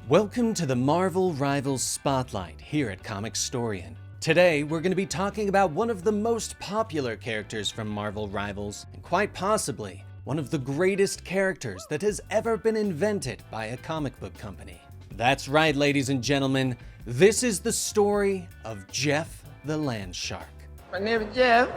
Welcome to the Marvel Rivals Spotlight here at Comicstorian. Today, we're going to be talking about one of the most popular characters from Marvel Rivals, and quite possibly, one of the greatest characters that has ever been invented by a comic book company. That's right, ladies and gentlemen, this is the story of Jeff the Landshark. My name is Jeff.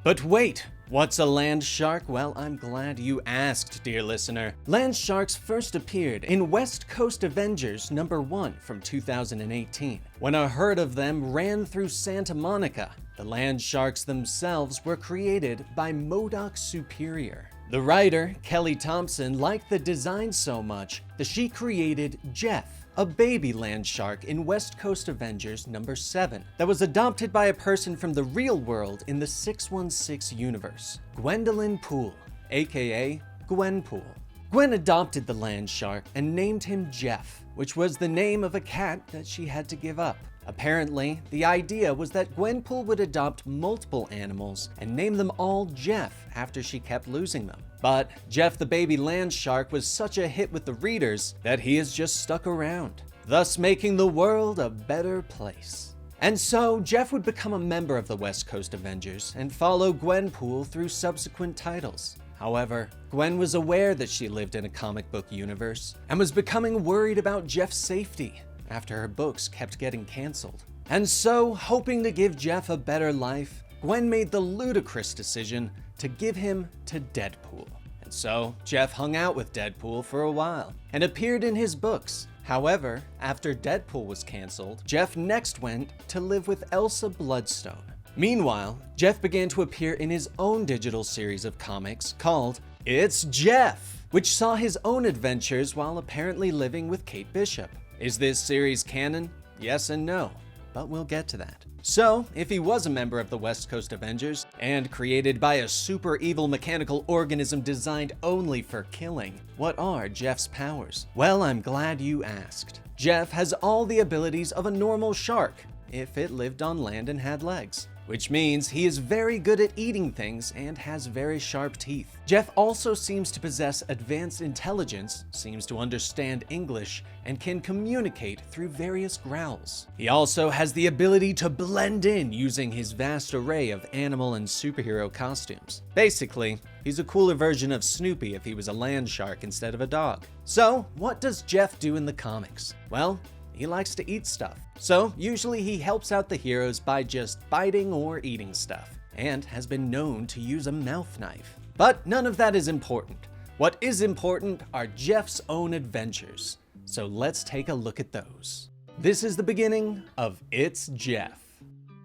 But wait, what's a Landshark? Well, I'm glad you asked, dear listener. Landsharks first appeared in West Coast Avengers #1 from 2018. When a herd of them ran through Santa Monica, the Landsharks themselves were created by MODOK Superior. The writer, Kelly Thompson, liked the design so much that she created Jeff, a baby Landshark in West Coast Avengers #7 that was adopted by a person from the real world in the 616 universe, Gwendolyn Poole, aka Gwenpool. Gwen adopted the Landshark and named him Jeff, which was the name of a cat that she had to give up. Apparently, the idea was that Gwenpool would adopt multiple animals and name them all Jeff after she kept losing them. But Jeff the baby Landshark was such a hit with the readers that he has just stuck around, thus making the world a better place. And so, Jeff would become a member of the West Coast Avengers and follow Gwenpool through subsequent titles. However, Gwen was aware that she lived in a comic book universe and was becoming worried about Jeff's safety after her books kept getting canceled. And so, hoping to give Jeff a better life, Gwen made the ludicrous decision to give him to Deadpool. And so, Jeff hung out with Deadpool for a while and appeared in his books. However, after Deadpool was canceled, Jeff next went to live with Elsa Bloodstone. Meanwhile, Jeff began to appear in his own digital series of comics called It's Jeff, which saw his own adventures while apparently living with Kate Bishop. Is this series canon? Yes and no, but we'll get to that. So, if he was a member of the West Coast Avengers, and created by a super evil mechanical organism designed only for killing, what are Jeff's powers? Well, I'm glad you asked. Jeff has all the abilities of a normal shark, if it lived on land and had legs, which means he is very good at eating things and has very sharp teeth. Jeff also seems to possess advanced intelligence, seems to understand English, and can communicate through various growls. He also has the ability to blend in using his vast array of animal and superhero costumes. Basically, he's a cooler version of Snoopy if he was a land shark instead of a dog. So, what does Jeff do in the comics? Well, he likes to eat stuff. So, usually he helps out the heroes by just biting or eating stuff, and has been known to use a mouth knife. But none of that is important. What is important are Jeff's own adventures. So let's take a look at those. This is the beginning of It's Jeff.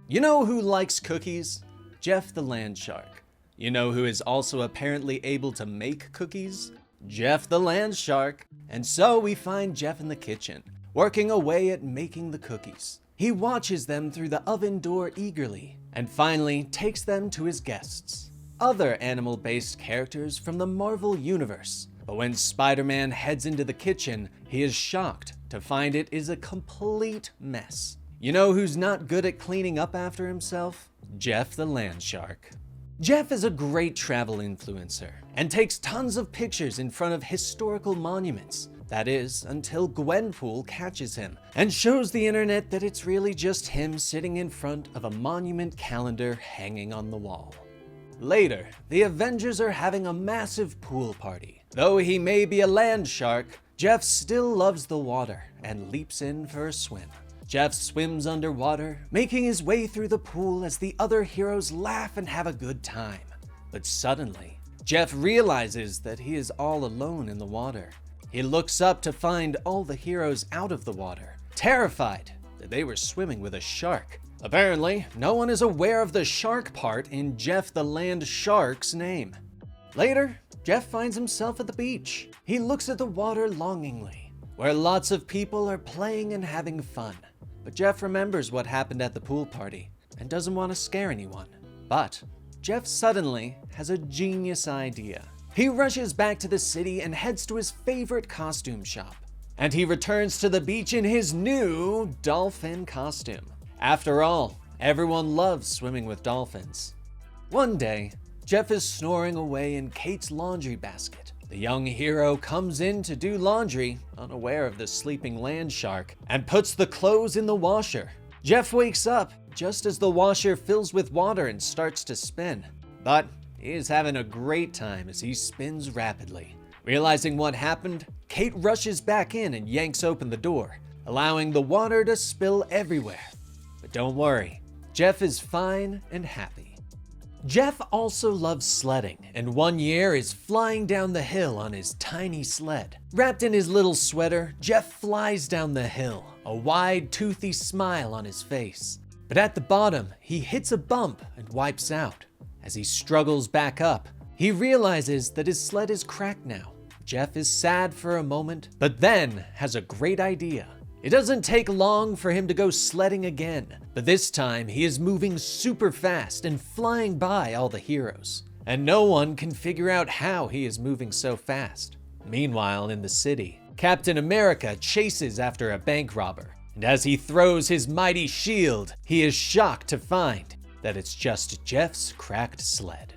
You know who likes cookies? Jeff the Landshark. You know who is also apparently able to make cookies? Jeff the Landshark. And so we find Jeff in the kitchen, working away at making the cookies. He watches them through the oven door eagerly, and finally takes them to his guests, other animal-based characters from the Marvel Universe. But when Spider-Man heads into the kitchen, he is shocked to find it is a complete mess. You know who's not good at cleaning up after himself? Jeff the Landshark. Jeff is a great travel influencer and takes tons of pictures in front of historical monuments. That is, until Gwenpool catches him and shows the internet that it's really just him sitting in front of a monument calendar hanging on the wall. Later, the Avengers are having a massive pool party. Though he may be a land shark, Jeff still loves the water and leaps in for a swim. Jeff swims underwater, making his way through the pool as the other heroes laugh and have a good time. But suddenly, Jeff realizes that he is all alone in the water. He looks up to find all the heroes out of the water, terrified that they were swimming with a shark. Apparently, no one is aware of the shark part in Jeff the Landshark's name. Later, Jeff finds himself at the beach. He looks at the water longingly, where lots of people are playing and having fun. But Jeff remembers what happened at the pool party and doesn't want to scare anyone. But Jeff suddenly has a genius idea. He rushes back to the city and heads to his favorite costume shop. And he returns to the beach in his new dolphin costume. After all, everyone loves swimming with dolphins. One day, Jeff is snoring away in Kate's laundry basket. The young hero comes in to do laundry, unaware of the sleeping Landshark, and puts the clothes in the washer. Jeff wakes up just as the washer fills with water and starts to spin. But he is having a great time as he spins rapidly. Realizing what happened, Kate rushes back in and yanks open the door, allowing the water to spill everywhere. But don't worry, Jeff is fine and happy. Jeff also loves sledding, and one year is flying down the hill on his tiny sled. Wrapped in his little sweater, Jeff flies down the hill, a wide, toothy smile on his face. But at the bottom, he hits a bump and wipes out. As he struggles back up, he realizes that his sled is cracked now. Jeff is sad for a moment, but then has a great idea. It doesn't take long for him to go sledding again, but this time he is moving super fast and flying by all the heroes. And no one can figure out how he is moving so fast. Meanwhile, in the city, Captain America chases after a bank robber, and as he throws his mighty shield, he is shocked to find that it's just Jeff's cracked sled.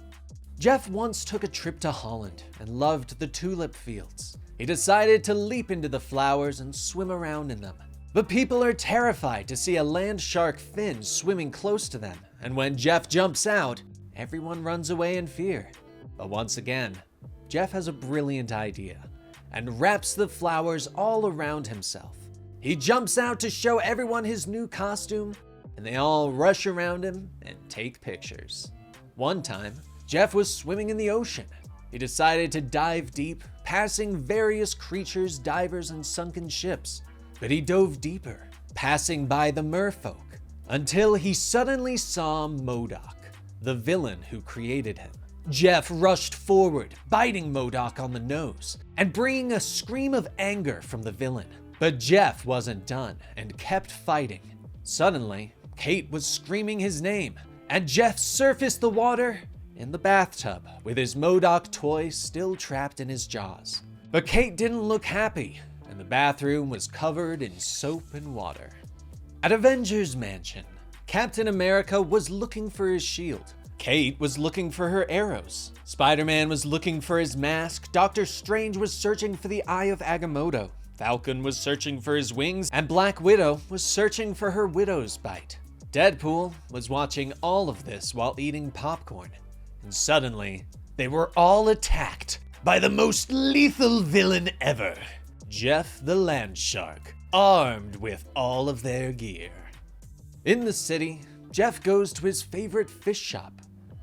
Jeff once took a trip to Holland and loved the tulip fields. He decided to leap into the flowers and swim around in them. But people are terrified to see a Landshark fin swimming close to them, and when Jeff jumps out, everyone runs away in fear. But once again, Jeff has a brilliant idea and wraps the flowers all around himself. He jumps out to show everyone his new costume, and they all rush around him and take pictures. One time, Jeff was swimming in the ocean. He decided to dive deep, passing various creatures, divers, and sunken ships. But he dove deeper, passing by the merfolk, until he suddenly saw MODOK, the villain who created him. Jeff rushed forward, biting MODOK on the nose, and bringing a scream of anger from the villain. But Jeff wasn't done, and kept fighting. Suddenly, Kate was screaming his name, and Jeff surfaced the water in the bathtub, with his MODOK toy still trapped in his jaws. But Kate didn't look happy, and the bathroom was covered in soap and water. At Avengers Mansion, Captain America was looking for his shield. Kate was looking for her arrows. Spider-Man was looking for his mask. Doctor Strange was searching for the Eye of Agamotto. Falcon was searching for his wings, and Black Widow was searching for her widow's bite. Deadpool was watching all of this while eating popcorn. And suddenly, they were all attacked by the most lethal villain ever, Jeff the Landshark, armed with all of their gear. In the city, Jeff goes to his favorite fish shop.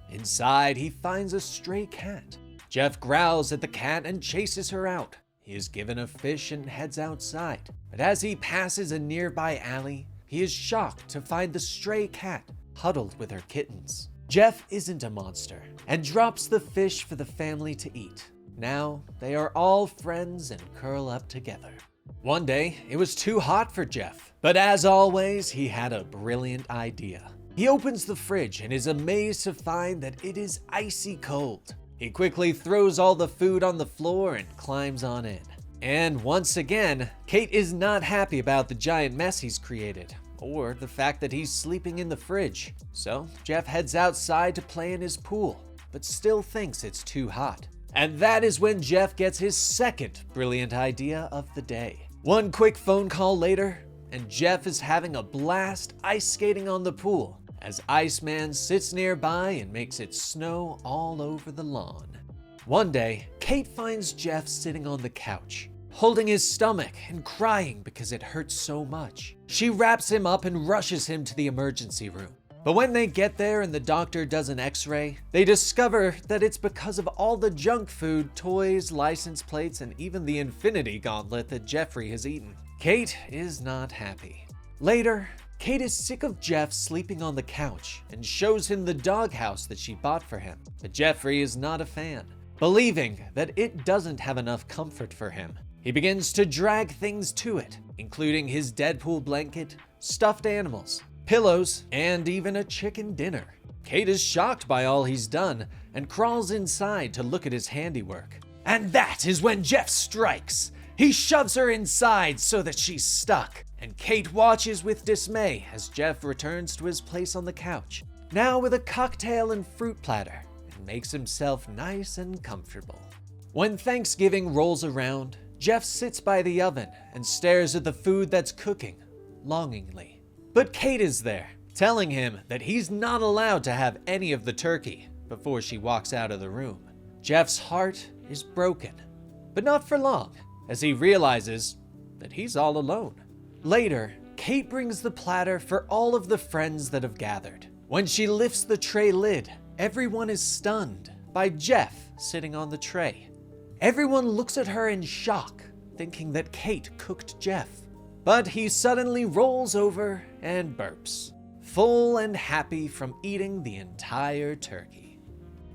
Inside, he finds a stray cat. Jeff growls at the cat and chases her out. He is given a fish and heads outside. But as he passes a nearby alley, he is shocked to find the stray cat huddled with her kittens. Jeff isn't a monster and drops the fish for the family to eat. Now, they are all friends and curl up together. One day, it was too hot for Jeff, but as always, he had a brilliant idea. He opens the fridge and is amazed to find that it is icy cold. He quickly throws all the food on the floor and climbs on in. And once again, Kate is not happy about the giant mess he's created, or the fact that he's sleeping in the fridge. So Jeff heads outside to play in his pool, but still thinks it's too hot. And that is when Jeff gets his second brilliant idea of the day. One quick phone call later, and Jeff is having a blast ice skating on the pool, as Iceman sits nearby and makes it snow all over the lawn. One day, Kate finds Jeff sitting on the couch, holding his stomach and crying because it hurts so much. She wraps him up and rushes him to the emergency room. But when they get there and the doctor does an x-ray, they discover that it's because of all the junk food, toys, license plates, and even the Infinity Gauntlet that Jeffrey has eaten. Kate is not happy. Later, Kate is sick of Jeff sleeping on the couch and shows him the doghouse that she bought for him. But Jeffrey is not a fan, believing that it doesn't have enough comfort for him. He begins to drag things to it, including his Deadpool blanket, stuffed animals, pillows, and even a chicken dinner. Kate is shocked by all he's done and crawls inside to look at his handiwork. And that is when Jeff strikes. He shoves her inside so that she's stuck, and Kate watches with dismay as Jeff returns to his place on the couch, now with a cocktail and fruit platter, and makes himself nice and comfortable. When Thanksgiving rolls around, Jeff sits by the oven and stares at the food that's cooking, longingly. But Kate is there, telling him that he's not allowed to have any of the turkey before she walks out of the room. Jeff's heart is broken, but not for long, as he realizes that he's all alone. Later, Kate brings the platter for all of the friends that have gathered. When she lifts the tray lid, everyone is stunned by Jeff sitting on the tray. Everyone looks at her in shock, thinking that Kate cooked Jeff. But he suddenly rolls over and burps, full and happy from eating the entire turkey.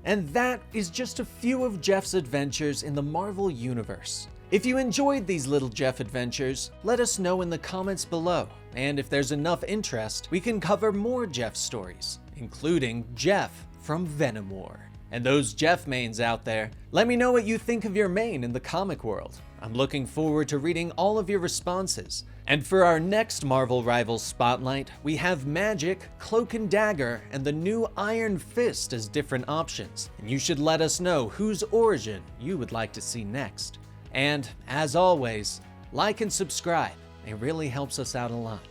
And that is just a few of Jeff's adventures in the Marvel Universe. If you enjoyed these little Jeff adventures, let us know in the comments below, and if there's enough interest, we can cover more Jeff stories, including Jeff from Venom War. And those Jeff mains out there, let me know what you think of your main in the comic world. I'm looking forward to reading all of your responses. And for our next Marvel Rivals Spotlight, we have Magic, Cloak and Dagger, and the new Iron Fist as different options. And you should let us know whose origin you would like to see next. And as always, like and subscribe. It really helps us out a lot.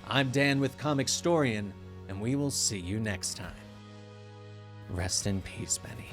I'm Dan with Comicstorian, and we will see you next time. Rest in peace, Benny.